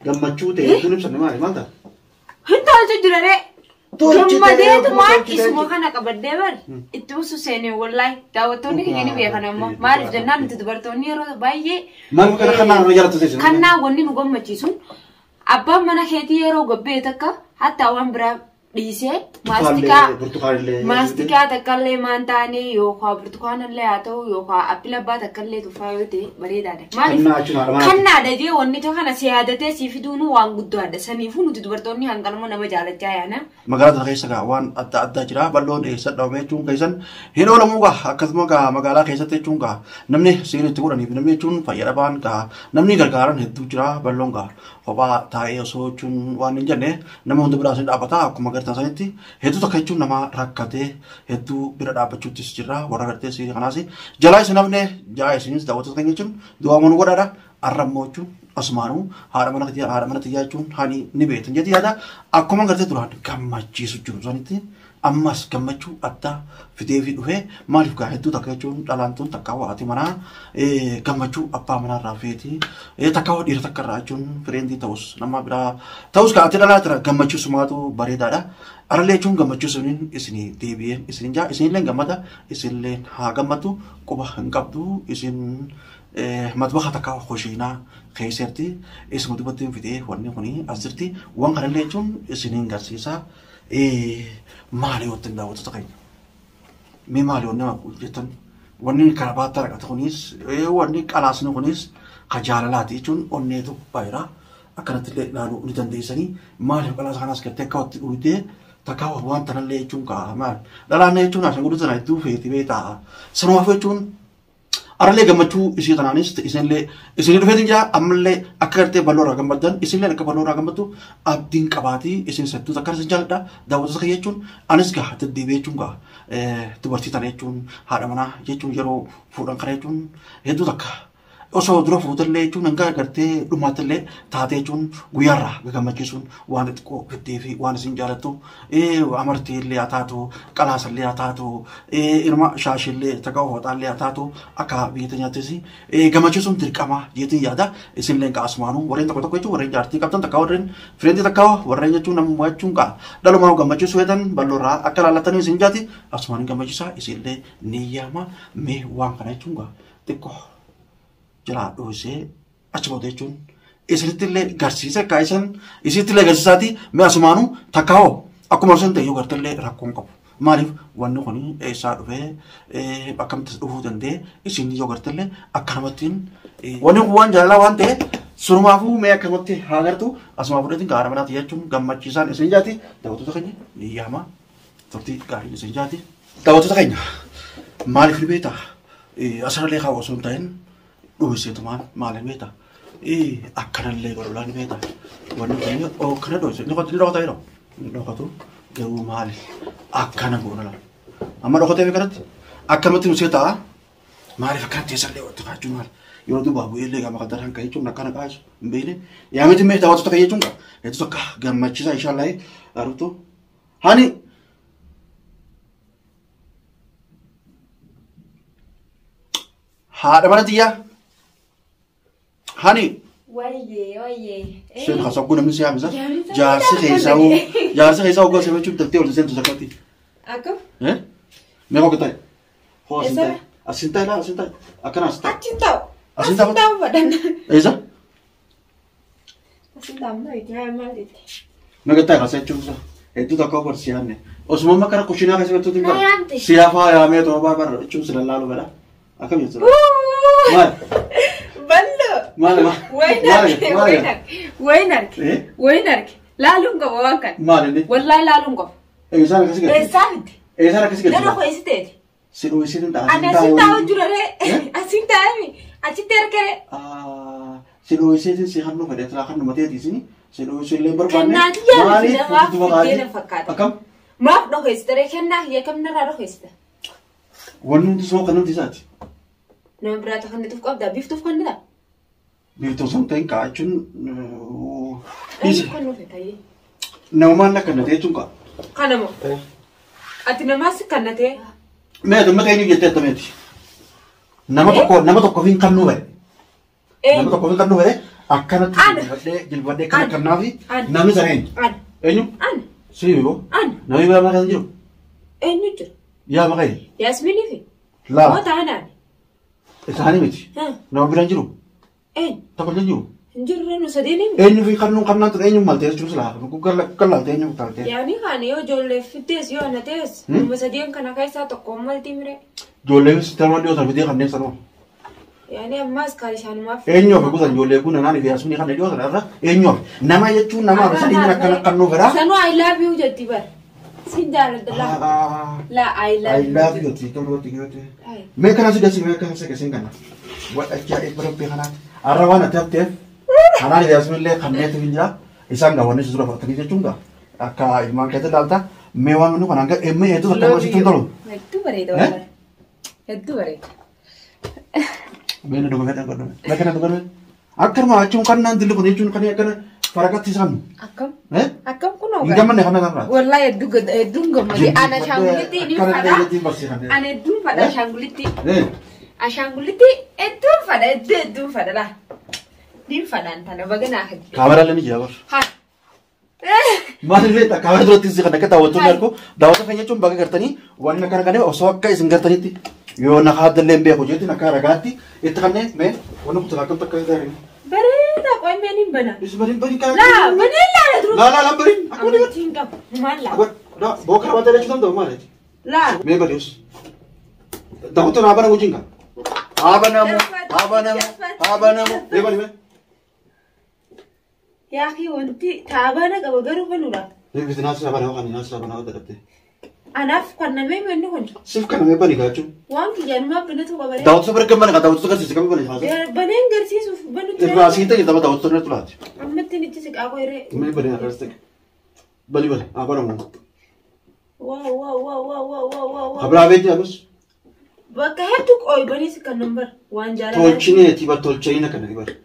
gammachuu ta'e kun ibsanne maal ta'a? Hintaaltu jirare. Gammadee tumaan isuma kana qabadee bar itti usu seenee wallahi daawwattoonni keenya ni beekan ammoo maaliif jennaan nuti dubartoonni yeroo baay'ee maal kana kanaan jaalatu seesan kannaa wanni nu gammachiisu abbaan mana keetii yeroo gobbee takka hatta waan biraa dhiisee maastikaa takkallee maan taane yookaan burtukaanallee haa ta'u yookaan appila abbaa takkallee tufaa yoo ta'e bareedaadha. Maaliif kannaadha jee wanni kana si yaadatee si fiduun waan guddaadha saniifuu nuti dubartoonni hanqalmoo nama jaalachaa yaana. Magaalaa keessa gaa waan adda addaa jira balloon eessa dhaabamee jechuun keessan hin oolamuu gaa akkasuma gaa magaalaa keessatti jechuun gaa namni seera itti godhaniif namni jechuun fayyadabaan gaa namni gargaaran hedduu jira balloon gaa kophaa taa'ee osoo jechuun waan hin jenne nama hunda biraas hin dhaabbata akkuma gartaan sanitti hedduu tokko jechuun nama rakkatee hedduu bira dhaabbachuuttis jira warra gartee seera kanaas jalaa isin namne jaa isinis daawwattoota keenya jechuun du'aamuun godhaadha arrammoo jechuun asumaanuu haadha mana tiyyaa jechuun hani ni beektan jetti yaada akkuma gartee duraan gammachiisu jiru sanitti ammas gammachuu addaa fidee fi dhufee maaliif gaa hedduu takka jechuun dhalaantuun takka haati manaa gammachuu abbaa manarraa feeti takka dhiira takka irraa jechuun fireendii ta'us nama biraa ta'us kaa'atti dhalaatira gammachuu sumaatu bareedaadha. Arallee jechuun gammachuu suniin isinii deebi'ee isin jaa isinillee gammada isinillee haa gammatu quba hin qabdu isin matbaha takka hoshiinaa keessatti isuma dubattiin fidee wanni kuni as jirti waan kanallee jechuun isiniin garsiisaa maali wottin daawwattoota keenya mee maali wanni jettan wanni karabaattaa raqata kunis wanni qalaasni kunis ka jaalalaati jechuun onneetu baay'eeraa akkanatti illee ilaaluu ni dandeessanii maaliif qalaasa kanas gartee akka watti dhuydee takka waan tanallee jechuun kaa maal dhalaanne jechuun ashan guddaa sana hedduu feeti beetaa sanumaaf jechuun arallee gammachuu isii tanaanis isinillee isinii dhufeetiin jaa ammallee akka gartee bal'oo irraa gammaddan isinillee akka bal'oo irraa gammaddu abdiin qabaatii isin sattuu takka isin jaalladha daawwattoota kee jechuun anis gaa deddeebi'ee jechuun gaa dubartii tana jechuun haadha manaa jechuun yeroo fuudhan kana jechuun hedduu takka osoo dura fuutallee jechuun hanga gartee dhumaatillee taatee jechuun guyyaarraa gammachiisuun waan xiqqoo fiddee fi waan isin jaalattu amartiillee haa taatu qalaasallee haa taatu ilma shaashillee takka hoxaallee haa taatu akka biyya nyaattis gammachiisuun dirqama jeetiin yaada isinillee qaasumaanuu warreen tokko tokko jechuun warreen jaartii qabdan takka warreen fireendii takka warreen jechuun namummaa jechuun qa dhalumaa gammachiisuu hedan bal'oorraa akka laallatanii isin jaati asumaan gammachiisaa isinillee ni yaama mee waan kana jechuun qa xiqqoo jala doosee achi booda jechuun isinittillee garsiisa kaa'isan isinittillee garsiisaati mee asumaanuu takkaa'oo akkuma arsan ta'e yoo gartallee rakkoon qabu maaliif wanni kun eessaa dhufee akkamitti dhufuu danda'e isin yoo gartallee akkanamattiin wanni kun waan jaalalaa waan ta'e sunumaafuu mee akkamatti haa gartu asumaa fudhatiin gaara manaati jechuun gammachiisaan isin jaati daawwattoota keenya ni yaama turtii gaarii isin jaati daawwattoota keenya maaliif ni beektaa asirrallee kaawwa osoo hin ta'in dhuunfeetumaan maaliin beektaa akkanallee godhulaan beektaa wanni kun kana dhuunfee ni dhokata yeroo ni dhokatu garuu maali akkana goonala amma dhokatee kanatti akkanumatti nu seetaa maaliif akkana teessallee walitti kaachuu maali yeroo duubaa bu'eellee gama kan daraan ka'ee jechuun akkana kaasu hin beekne yaamiti mee daawwattoota ka'ee jechuun hedduu akka gammachiisaa inshaallah aruttu hani haadha mana tiyyaa hani Wayyee. Sen hasabku namni siya misa. Jaarsi keessa uga sema chup tante ol sen tu zakati. Ako? Me ko ketai. Ho asinta la asinta. Akana asinta. Asinta badan. Eza? Asinta mai dia malit. Me ketai ka sen chup sa. Itu tak kau persianne. Osman makara kucina ka sebetu timba. Siapa ya me to ba chup sila lalu bera. Akam ya sila. Mal. Ballo. Mal. Wainak. Lalung ka wakan. Mal ni. Wallahi lalung ka. Sana kasi ka. Sana kasi ka. Dano ko isite. Sino isin ta. Ana sinta jurare. Asinta mi. Achiter kare. Sino isin si hanno ka detra kan mate di sini. Sino isin lembar banne. Mali itu bakal. Akam. Maaf do histere kenna ya kam nara do histe. Wanu tu semua kan nanti saat. Nama berata kan itu kau dah beef tu kan dah. Beef tu sampai kacun. Kan mau fekay. Nama mana kan nanti cungka. Kan mau. Ati nama sih kan nanti. Mereka ini jadi temeti. Nama toko fin kan nuwe. Nama toko fin kan nuwe. أكنت جلبدة كنا كنافي نامي زين أنيو سيبو نامي بلا ما كان جرو أنيو يا ما كاي ياسميني في لا ما تعاني إسهاني متي نامي بلا جرو تقول جرو جرو سديني أنيو في كنا ترى أنيو مالتيس شو سلا كلا أنيو تالتي يعني خاني يو جول فتيس يو أنا تيس مسدين كنا كايسا تقوم مالتيمري جولة ستارمان ديو ترى بدي خنّي سنو يعني ماس كاريشان ما في أنيو في بوسان جولة كنا ناني في أسمني خنّي ديو ترى أنيو نما يجوا نما بس أنيو نكنا كنو فرا سنو I love you جتي بار سيدار الدلا لا I love you تيكم تيكم ما كان سيداسي ما كان سيكسين كنا وأجا إبرة بيخنا أروانا تبتة أنا اللي أسمع اللي خنّي تفينجا إسان غواني سورة فتني جتونغا أكا إيمان كده دالتا ميوان منو كنا أنك إمي itu tak masih tunggu. Itu beredar. Itu beredar. Mana dulu kan kan. Lekas kan kan. Akar mah cuma kan nanti dulu kan kan kan farakat tisan. Akam? Akam kuno kan? Ingat mana kan kan. Wallahi itu gak mati. Anak shangguliti ini pada. Anak itu pada shangguliti. Shangguliti itu pada lah. Di pada antara bagaimana? Kamera lagi jawab. Maaf beta, kamera dulu tisu kan kita tahu tuh nerko, dapat kayaknya cuma bagi kertani, warna kan kan osok kayak sing kertani ti, yo nak ada lembe aku jadi nak ragati, itu kan me, warna putar aku tak kayak dari. Berin, aku yang berin benar. Bisa berin kan? Lah, berin lah terus. Lah berin, aku ni. Tinggal, malah. Dah, bawa kerja ada cuma tu malah. Lah. Me berius. Tahu tu apa nak ucing kan? Apa namu, me beri me. يا أخي وأنتي تعبانة كبجرو بنورا. ليه بس ناس تعبانة وخاني ناس تعبانة وتربتي. أنا أفكر نمي منه هون. سيف كنا ما بني كاتشو. وانك جانو ما بنتو كبري. داود سبر كم بني داود سكر سيس كم بني خلاص. بنين قرسيس وبنو. تبغى سينتا كده داود سكر نطلعت. أما تني تسك أبغى يري. ما بني أكرستك. بلي أبغى نمو. واو. خبر أبيت يا بس. بكهتك أوي بني سك النمبر وان جالا. تولشيني تبى تولشيني كنا كبر.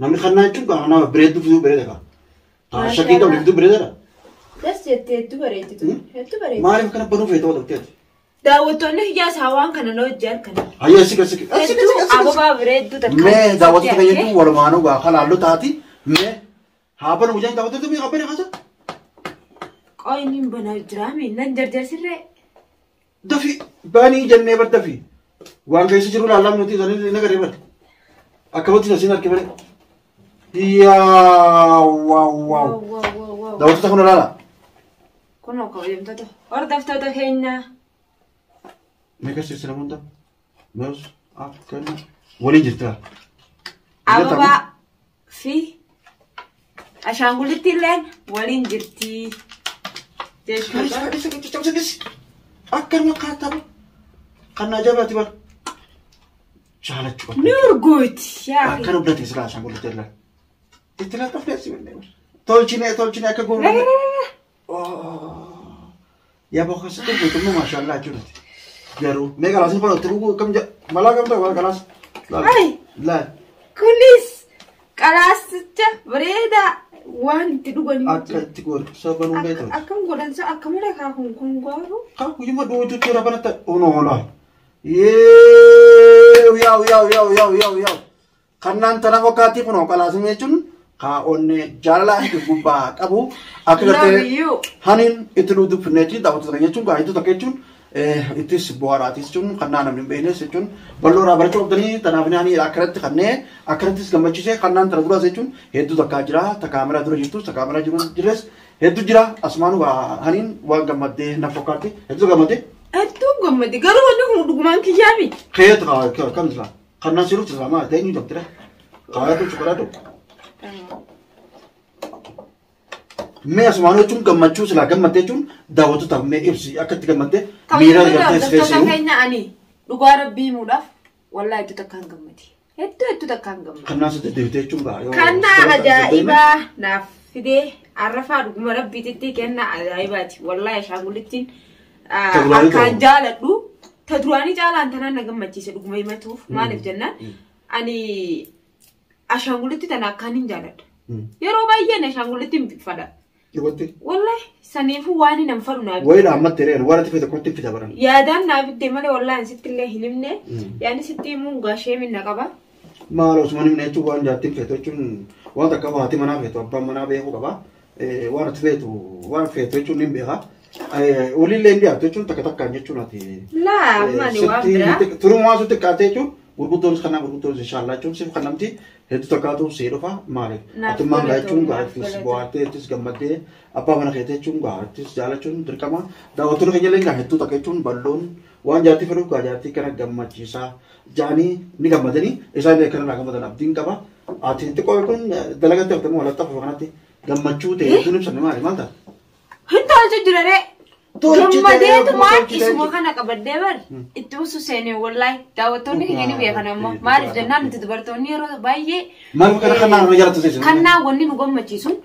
نمني خلنا نشوف كنا بريد فيديو بريد كا. شكلي كم فيديو بريد لا. بس يتو بريد يتو بريد. ما أعرف كنا بنو فيديو ولا بتيجي. داوتوني يا سوان كنا لو جار كنا. هيا سك. أبغى بريد تو تكلم. मैं दावत पे ये तू वरमानो गा खाला आलू ताती मैं हाँ पर मुझे दावत तो मैं खबर है खासा कोई नहीं बना ड्रामे नंजर सिर्रे दफी बानी जन्ने बर दफी वांग कैसे चलो लाला मुझे जाने लेना करे बर अकबती नसीना के बरे या वाव दावत तो कौन लाला कौन होगा ये तो और दफ्तर तो है ना मैं कैसे सिर्फ मुंडा मैं उस आप करना वली जितना أبغى في عشان قلت لين ولين جرتي أكثر ما كاتب كنا جابت بر شالت شو نور قوت يا أخي كانوا بدأت يسرع عشان قلت لك تلا تفلسي من تولشيني أكقول يا بخو ستة بيتم ما شاء الله جرت جرو ميجا لازم بنا تروح كم جا ملا كم تروح خلاص لا كوليس خلاص بريدا وان تدوغني أكيد تقول سبب بيتو أكم قولن سا أكم لك أكم كونغورو كم يوم دو تجرا بنت أونولا ياو كنان تنا وقتي كنو خلاص ميجون كأون جالا كبوبا أبو أكيد هنين إتلو دفنتي داوت ترى يجون كايتو تكيجون itis buaratis cun karena namanya bene secun belum rabar cun tadi tanah ani akarat karena akaratis gambar sih karena terus secun itu tak kajra tak kamera terus itu tak kamera cuma jelas itu jira asmanu hanin wah gambar deh nafkati itu gambar deh garu anda kau dokumen kijami kayak kamu jelas karena siru selama ada ini dokter kaya tuh cukup ada मैं असमानों चुन कम्मचू चला कम्मते चुन दावतो तब मैं इप्सी अकत कम्मते मेरा करते स्पेस हूँ कहना आनी रुकार भी मुड़ाफ वाला itu takkan कम्मती itu takkan कम्मती karena sudah dewi चुन का karena ajaiba nafide arrafa rumara bititi karena ajaiba ti wallahi shangulitin akan jalan du tadruani jalan tanah nagammachi se dugumai matuf malif jannan ani ashangulitin tanah kanin jalan yaro bayyan ashangulitin fada والله سنيفو واني نمفر نابي وين عملت ترين ولا تفيد كنت في تبرن يا دان نابي دمالي والله نسيت الله هلمني يعني ستي مون غاشي من نقبة Maal osuma ni neechuu waan jaattiin feetu jechuun waan takka haati manaa feetu abbaan manaa beekuu qaba. Waan ati feetu jechuun ni beeka. Olillee inni dhiyaatu jechuun takka takkaan jechuun ati. Laa mani waan biraa. Turumaa sun xiqqaate jechuun gurguddoonis kanaa gurguddoonis inshaallah jechuun siif kan namti hedduu takkaatu see dhufa maaliif. Atummaan gaa jechuun gaafis bu'aatee ittis gammaddee abbaa mana keetii jechuun gaafis jaalachuun dirqama. Daawwattoonni keenya illee gaa hedduu takka jechuun balloon waan jaartii fedhuuf gaa jaartii kana gammachiisaa jaanii ni gammadanii isaan illee kanarraa gammadan abdiin qaba. Ati xiqqoo kun dalagatti haftamu walatta fufa kanatti gammachuu ta'e sun ibsanne maal ta'a? Hin tolchu jirare. Gammadeetu maan isuma kana qabaddee bari itti usu seenee wallahi daawwattoonni keenya ni beekan ammoo maaliif jennaan nuti dubartoonni yeroo baay'ee maaliif kana kanaan jaalatu seesu kannaa wanni nu gammachiisun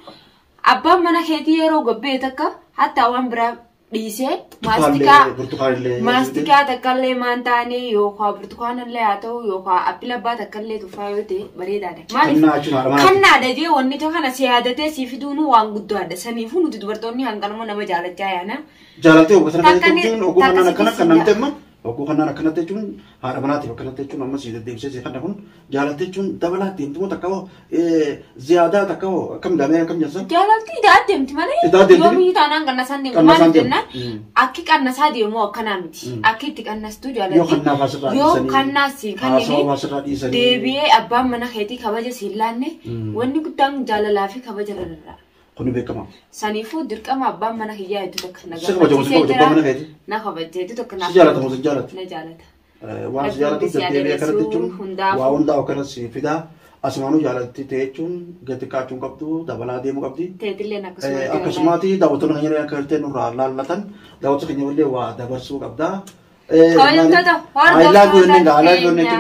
abbaan mana keetii yeroo gobbee takka hatta waan biraa dhiisee maastikaa takkaallee maan taane yookaan burtukaanallee haa ta'u yookaan appila abbaa takkaallee tufaa yoo ta'e bareedaadha. Maaliif kannaadha jee wanni kana si yaadatee si fiduun waan guddaadha saniifuu nuti dubartoonni hanqanuma nama jaalachaa yaana. Jaalatee ogguu sana jechuun ogguu kanaan akkana kan namni amma ogguu kanaan akkanatti jechuun haadha manaatiif akkanatti jechuun amma si deddeebisee kana kun jaalatee jechuun dabalaa deemtu takka ziyaadaa takka akkam damee akkam jensan. Jaalattii idaa deemti malee yoo biyyi taanaan qannasaan deemu maal jennaan akki qannasaa deemu akkanaa miti akki itti qannastu jaalatti yoo qannaasi kan inni deebi'ee abbaan mana keetii kabaja siin laanne wanni guddaan jaalalaa fi kabaja irraa. Kuni beekama. Saniifuu dirqama abbaan mana kiyyaa hedduu tokko nagaa. Sirba jamuusi abbaan mana keeti. Na kabajje hedduu tokko nagaa. Si jaalata moo si jaalata? Na jaalata. Waan si jaalatu deddeebi'ee kanatti jechuun waa hundaa akkanas fidaa asumaanuu jaalatti ta'e jechuun gati kaachuun qabdu dabalaa deemuu qabdi. Teetilleen akkasumaati daawwattoonni keenya akka hirtee nurraa laallatan daawwattoota keenya illee waa dabarsuu qabda. Kabajamtoota I love you nenga I love you nenga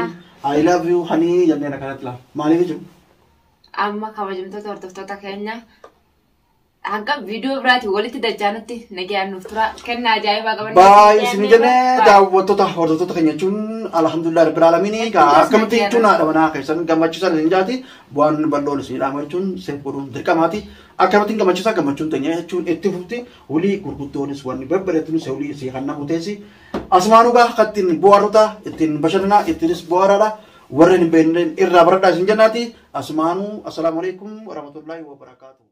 I love you honey jennee akkanatti laa maaliif jechuun? Amma kabajamtoota hordoftoota keenya Hanga video berarti walitti dajaanatti nagaan nuuf tura kenna ajaa'ibaa qaban. Baay'ee isin jennee daawwattoota hordoftoota keenya jechuun alhamdulillah rabbil alamin akkamitti jechuun haadha manaa keessan gammachiisan isin jaati bu'aan balloon isin dhaama jechuun seef godhuun dirqamaati akkamitti gammachiisaa gammachuun teenya jechuun itti fufti hulii gurguddoonis wanni babbareetunis hulii isii kan namu teessi asumaanuu gaa kattiin bu'aarota ittiin bashannanaa ittiinis bu'aaraadha warreen hin beekneen irraa baradhaa isin jennaati asumaanuu assalaamu alaikum warahmatullahi wabarakatuh.